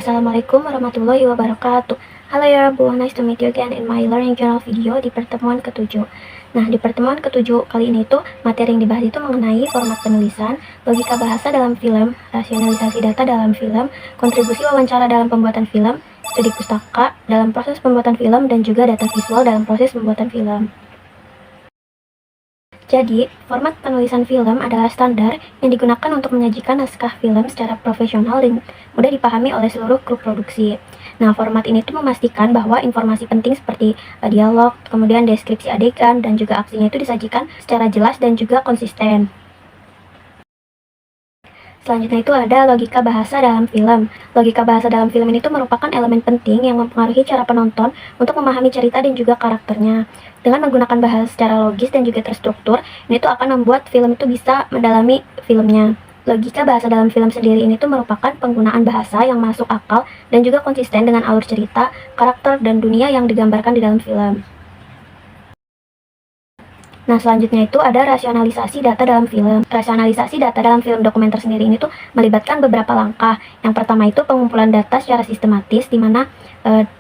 Assalamualaikum warahmatullahi wabarakatuh. Halo ya everyone, nice to meet you again in my learning journal video di pertemuan ke-7. Nah, di pertemuan ke-7 kali ini tuh materi yang dibahas itu mengenai format penulisan, logika bahasa dalam film, rasionalisasi data dalam film, kontribusi wawancara dalam pembuatan film, studi pustaka dalam proses pembuatan film, dan juga data visual dalam proses pembuatan film. Jadi, format penulisan film adalah standar yang digunakan untuk menyajikan naskah film secara profesional dan mudah dipahami oleh seluruh kru produksi. Nah, format ini tuh memastikan bahwa informasi penting seperti dialog, kemudian deskripsi adegan, dan juga aksinya itu disajikan secara jelas dan juga konsisten. Selanjutnya itu ada logika bahasa dalam film. Logika bahasa dalam film ini tuh merupakan elemen penting yang mempengaruhi cara penonton untuk memahami cerita dan juga karakternya. Dengan menggunakan bahasa secara logis dan juga terstruktur, ini tuh akan membuat film itu bisa mendalami filmnya. Logika bahasa dalam film sendiri ini tuh merupakan penggunaan bahasa yang masuk akal dan juga konsisten dengan alur cerita, karakter, dan dunia yang digambarkan di dalam film. Nah, selanjutnya itu ada rasionalisasi data dalam film. Rasionalisasi data dalam film dokumenter sendiri ini tuh melibatkan beberapa langkah. Yang pertama itu pengumpulan data secara sistematis, di mana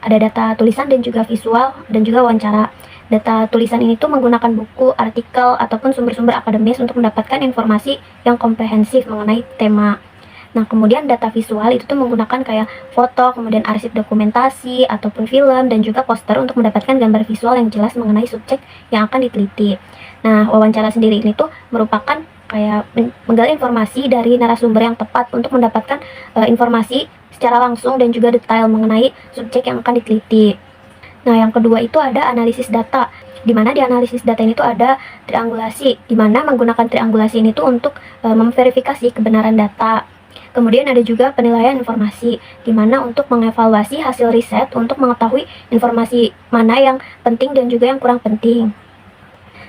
ada data tulisan dan juga visual, dan juga wawancara. Data tulisan ini tuh menggunakan buku, artikel, ataupun sumber-sumber akademis untuk mendapatkan informasi yang komprehensif mengenai tema. Nah, kemudian data visual itu tuh menggunakan kayak foto, kemudian arsip dokumentasi, ataupun film, dan juga poster untuk mendapatkan gambar visual yang jelas mengenai subjek yang akan diteliti. Nah, wawancara sendiri ini tuh merupakan kayak menggali informasi dari narasumber yang tepat untuk mendapatkan informasi secara langsung dan juga detail mengenai subjek yang akan diteliti. Nah, yang kedua itu ada analisis data, di mana di analisis data ini tuh ada triangulasi, di mana menggunakan triangulasi ini tuh untuk memverifikasi kebenaran data. Kemudian ada juga penilaian informasi, di mana untuk mengevaluasi hasil riset untuk mengetahui informasi mana yang penting dan juga yang kurang penting.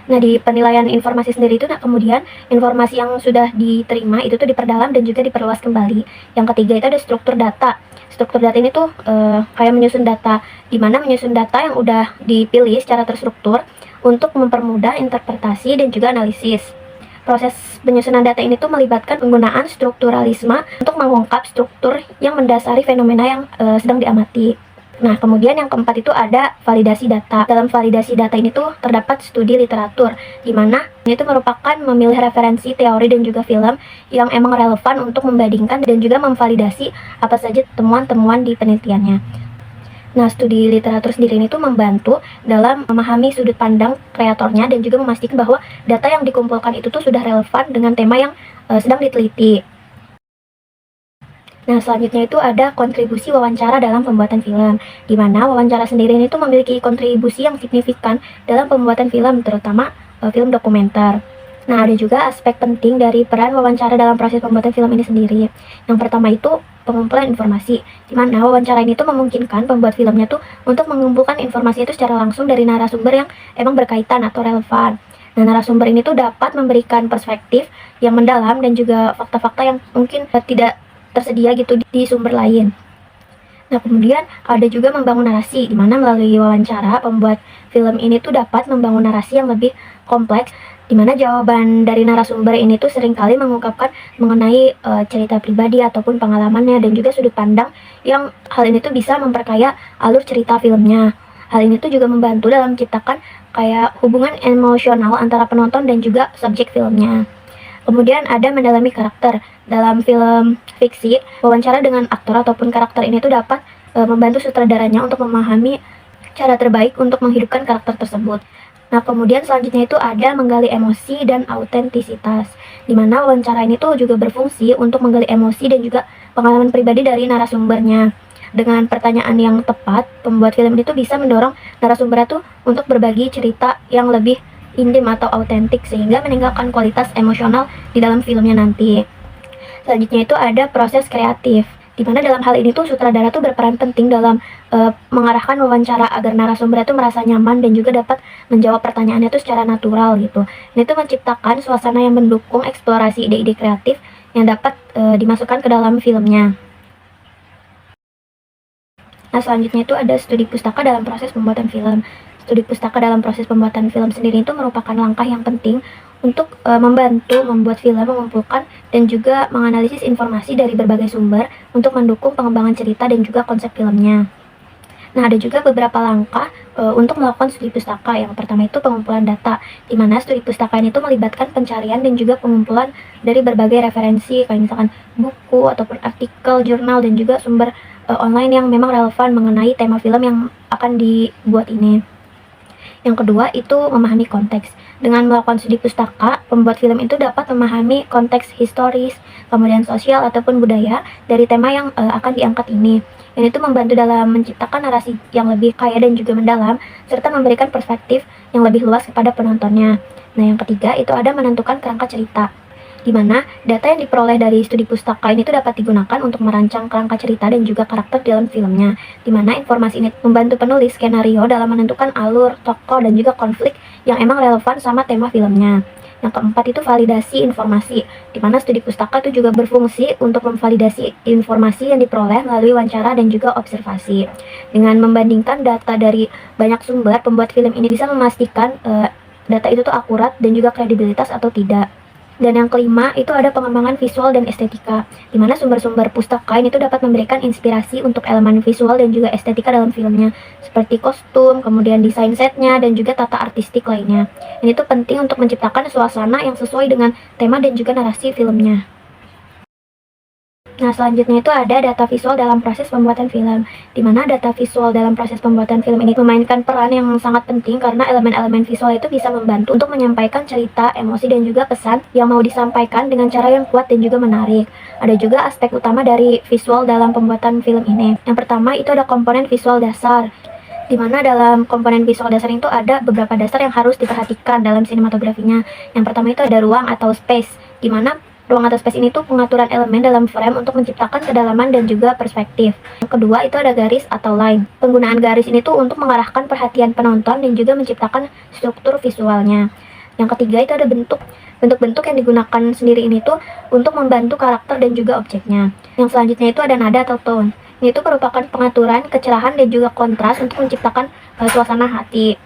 Nah, di penilaian informasi sendiri itu, kemudian informasi yang sudah diterima itu tuh diperdalam dan juga diperluas kembali. Yang ketiga itu ada struktur data. Struktur data ini tuh kayak menyusun data, di mana menyusun data yang udah dipilih secara terstruktur untuk mempermudah interpretasi dan juga analisis. Proses penyusunan data ini tuh melibatkan penggunaan strukturalisme untuk mengungkap struktur yang mendasari fenomena yang sedang diamati. Nah, kemudian yang keempat itu ada validasi data. Dalam validasi data ini tuh terdapat studi literatur, di mana ini tuh merupakan memilih referensi teori dan juga film yang emang relevan untuk membandingkan dan juga memvalidasi apa saja temuan-temuan di penelitiannya. Nah, studi literatur sendiri ini tuh membantu dalam memahami sudut pandang kreatornya dan juga memastikan bahwa data yang dikumpulkan itu tuh sudah relevan dengan tema yang sedang diteliti. Nah, selanjutnya itu ada kontribusi wawancara dalam pembuatan film, di mana wawancara sendiri ini tuh memiliki kontribusi yang signifikan dalam pembuatan film, terutama film dokumenter. Nah, ada juga aspek penting dari peran wawancara dalam proses pembuatan film ini sendiri. Yang pertama itu pengumpulan informasi, di mana wawancara ini tuh memungkinkan pembuat filmnya tuh untuk mengumpulkan informasi itu secara langsung dari narasumber yang emang berkaitan atau relevan. Nah, narasumber ini tuh dapat memberikan perspektif yang mendalam dan juga fakta-fakta yang mungkin tidak tersedia gitu di sumber lain. Nah, kemudian ada juga membangun narasi, di mana melalui wawancara pembuat film ini tuh dapat membangun narasi yang lebih kompleks, di mana jawaban dari narasumber ini tuh seringkali mengungkapkan mengenai cerita pribadi ataupun pengalamannya dan juga sudut pandang yang hal ini tuh bisa memperkaya alur cerita filmnya. Hal ini tuh juga membantu dalam menciptakan kayak hubungan emosional antara penonton dan juga subjek filmnya. Kemudian ada mendalami karakter. Dalam film fiksi, wawancara dengan aktor ataupun karakter ini tuh dapat membantu sutradaranya untuk memahami cara terbaik untuk menghidupkan karakter tersebut. Nah, kemudian selanjutnya itu ada menggali emosi dan autentisitas, di mana wawancara ini tuh juga berfungsi untuk menggali emosi dan juga pengalaman pribadi dari narasumbernya. Dengan pertanyaan yang tepat, pembuat film itu bisa mendorong narasumbernya tuh untuk berbagi cerita yang lebih intim atau autentik, sehingga meningkatkan kualitas emosional di dalam filmnya nanti. Selanjutnya itu ada proses kreatif, di mana dalam hal ini tuh sutradara tuh berperan penting dalam mengarahkan wawancara agar narasumber itu merasa nyaman dan juga dapat menjawab pertanyaannya itu secara natural gitu. Ini tuh menciptakan suasana yang mendukung eksplorasi ide-ide kreatif yang dapat dimasukkan ke dalam filmnya. Nah, selanjutnya itu ada studi pustaka dalam proses pembuatan film. studi pustaka dalam proses pembuatan film sendiri itu merupakan langkah yang penting untuk membantu membuat film, mengumpulkan dan juga menganalisis informasi dari berbagai sumber untuk mendukung pengembangan cerita dan juga konsep filmnya. Nah, ada juga beberapa langkah untuk melakukan studi pustaka. Yang pertama itu pengumpulan data, di mana studi pustaka ini tuh melibatkan pencarian dan juga pengumpulan dari berbagai referensi, kayak misalkan buku ataupun artikel, jurnal, dan juga sumber online yang memang relevan mengenai tema film yang akan dibuat ini. Yang kedua itu memahami konteks. Dengan melakukan studi pustaka, pembuat film itu dapat memahami konteks historis, kemudian sosial ataupun budaya dari tema yang akan diangkat ini. Dan itu membantu dalam menciptakan narasi yang lebih kaya dan juga mendalam, serta memberikan perspektif yang lebih luas kepada penontonnya. Nah, yang ketiga itu ada menentukan kerangka cerita, di mana data yang diperoleh dari studi pustaka ini tuh dapat digunakan untuk merancang kerangka cerita dan juga karakter dalam filmnya, di mana informasi ini membantu penulis skenario dalam menentukan alur, tokoh, dan juga konflik yang emang relevan sama tema filmnya. Yang keempat itu validasi informasi, di mana studi pustaka itu juga berfungsi untuk memvalidasi informasi yang diperoleh melalui wawancara dan juga observasi. Dengan membandingkan data dari banyak sumber, pembuat film ini bisa memastikan data itu tuh akurat dan juga kredibilitas atau tidak. Dan yang kelima itu ada pengembangan visual dan estetika, di mana sumber-sumber pustaka ini tuh dapat memberikan inspirasi untuk elemen visual dan juga estetika dalam filmnya, seperti kostum, kemudian desain setnya, dan juga tata artistik lainnya. Ini tuh penting untuk menciptakan suasana yang sesuai dengan tema dan juga narasi filmnya. Nah, selanjutnya itu ada data visual dalam proses pembuatan film, di mana data visual dalam proses pembuatan film ini memainkan peran yang sangat penting karena elemen-elemen visual itu bisa membantu untuk menyampaikan cerita, emosi, dan juga pesan yang mau disampaikan dengan cara yang kuat dan juga menarik. Ada juga aspek utama dari visual dalam pembuatan film ini. Yang pertama itu ada komponen visual dasar, di mana dalam komponen visual dasar itu ada beberapa dasar yang harus diperhatikan dalam sinematografinya. Yang pertama itu ada ruang atau space, di mana ruang atau space ini tuh pengaturan elemen dalam frame untuk menciptakan kedalaman dan juga perspektif. Yang kedua itu ada garis atau line. Penggunaan garis ini tuh untuk mengarahkan perhatian penonton dan juga menciptakan struktur visualnya. Yang ketiga itu ada bentuk. Bentuk-bentuk yang digunakan sendiri ini tuh untuk membantu karakter dan juga objeknya. Yang selanjutnya itu ada nada atau tone. Ini tuh merupakan pengaturan, kecerahan, dan juga kontras untuk menciptakan suasana hati.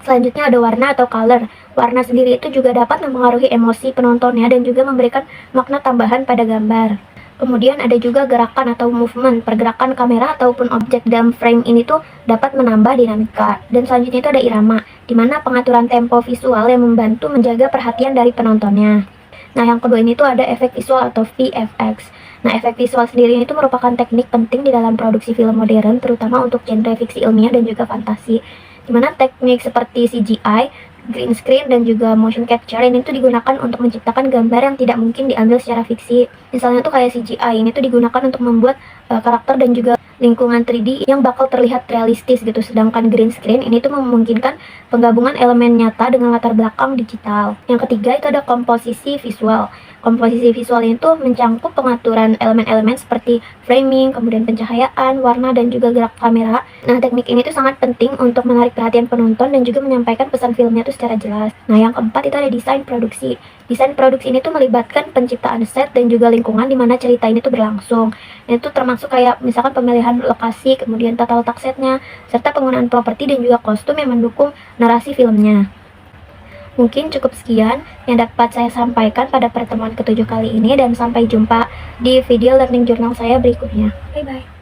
Selanjutnya ada warna atau color. Warna sendiri itu juga dapat mempengaruhi emosi penontonnya dan juga memberikan makna tambahan pada gambar. Kemudian ada juga gerakan atau movement. Pergerakan kamera ataupun objek dalam frame ini tuh dapat menambah dinamika. Dan selanjutnya itu ada irama, di mana pengaturan tempo visual yang membantu menjaga perhatian dari penontonnya. Nah, yang kedua ini tuh ada efek visual atau VFX. Nah, efek visual sendiri itu merupakan teknik penting di dalam produksi film modern, terutama untuk genre fiksi ilmiah dan juga fantasi, di mana teknik seperti CGI, green screen, dan juga motion capture ini tuh digunakan untuk menciptakan gambar yang tidak mungkin diambil secara fiksi. Misalnya tuh kayak CGI ini tuh digunakan untuk membuat karakter dan juga lingkungan 3D yang bakal terlihat realistis gitu, sedangkan green screen ini tuh memungkinkan penggabungan elemen nyata dengan latar belakang digital. Yang ketiga itu ada komposisi visual. Komposisi visual itu mencangkup pengaturan elemen-elemen seperti framing, kemudian pencahayaan, warna, dan juga gerak kamera. Nah, teknik ini tuh sangat penting untuk menarik perhatian penonton dan juga menyampaikan pesan filmnya tuh secara jelas. Nah, yang keempat itu ada desain produksi. Desain produksi ini tuh melibatkan penciptaan set dan juga lingkungan di mana cerita ini tuh berlangsung. Itu termasuk kayak misalkan pemilihan lokasi, kemudian tata letak setnya, serta penggunaan properti dan juga kostum yang mendukung narasi filmnya. Mungkin cukup sekian yang dapat saya sampaikan pada pertemuan ke-7 kali ini, dan sampai jumpa di video learning journal saya berikutnya. Bye-bye.